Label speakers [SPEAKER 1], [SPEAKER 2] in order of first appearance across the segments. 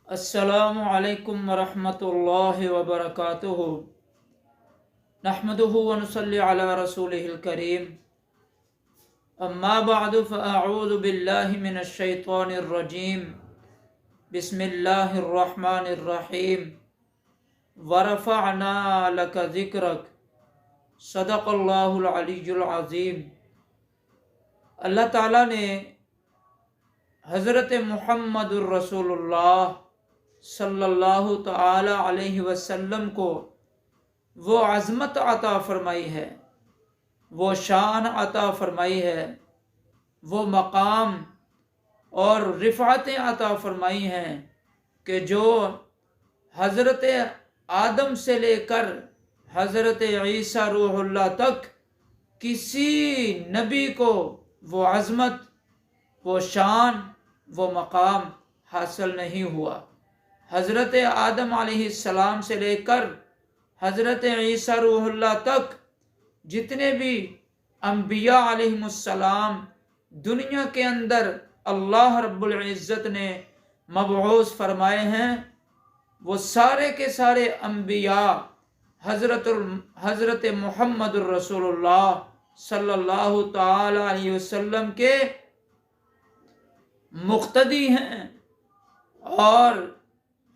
[SPEAKER 1] السلام علیکم ورحمۃ اللہ وبرکاتہ۔ نحمدہ ونصلی علی رسولہ الکریم، اما بعد فاعوذ باللہ من الشیطان الرجیم، بسم اللہ الرحمن الرحیم۔ ورفعنا لک ذکرک، صدق اللہ العلی العظیم۔ اللہ تعالیٰ نے حضرت محمد الرسول اللہ صلی اللہ تعالی علیہ وسلم کو وہ عظمت عطا فرمائی ہے، وہ شان عطا فرمائی ہے، وہ مقام اور رفعتیں عطا فرمائی ہیں کہ جو حضرت آدم سے لے کر حضرت عیسیٰ روح اللہ تک کسی نبی کو وہ عظمت، وہ شان، وہ مقام حاصل نہیں ہوا۔ حضرت آدم علیہ السلام سے لے کر حضرت عیسیٰ روح اللہ تک جتنے بھی انبیاء علیہم السلام دنیا کے اندر اللہ رب العزت نے مبعوث فرمائے ہیں، وہ سارے کے سارے انبیاء حضرت محمد الرسول اللہ صلی اللہ تعالی علیہ وسلم کے مقتدی ہیں، اور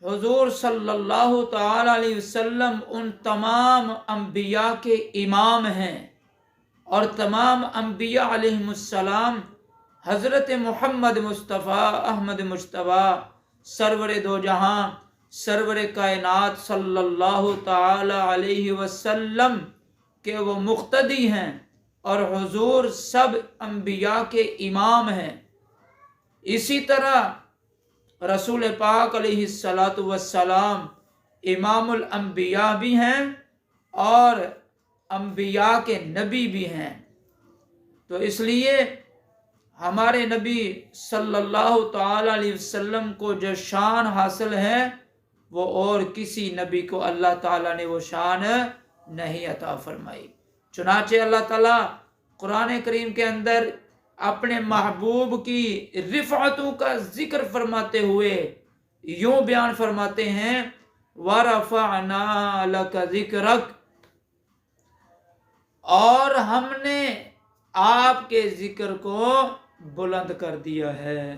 [SPEAKER 1] حضور صلی اللہ تعالی علیہ وسلم ان تمام انبیاء کے امام ہیں، اور تمام انبیاء علیہم السلام حضرت محمد مصطفیٰ احمد مجتبیٰ سرور دو جہاں سرور کائنات صلی اللہ تعالی علیہ وسلم کے وہ مقتدی ہیں، اور حضور سب انبیاء کے امام ہیں۔ اسی طرح رسول پاک علیہ السلام امام الانبیاء بھی ہیں اور انبیاء کے نبی بھی ہیں۔ تو اس لیے ہمارے نبی صلی اللہ تعالی علیہ وسلم کو جو شان حاصل ہے وہ اور کسی نبی کو اللہ تعالیٰ نے وہ شان نہیں عطا فرمائی۔ چنانچہ اللہ تعالیٰ قرآن کریم کے اندر اپنے محبوب کی رفعتوں کا ذکر فرماتے ہوئے یوں بیان فرماتے ہیں، وَرَفَعْنَا لَكَ ذِكْرَكَ، اور ہم نے آپ کے ذکر کو بلند کر دیا ہے۔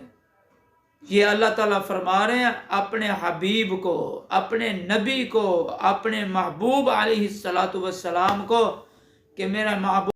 [SPEAKER 1] یہ اللہ تعالیٰ فرما رہے ہیں اپنے حبیب کو، اپنے نبی کو، اپنے محبوب علیہ السلام کو کہ میرا محبوب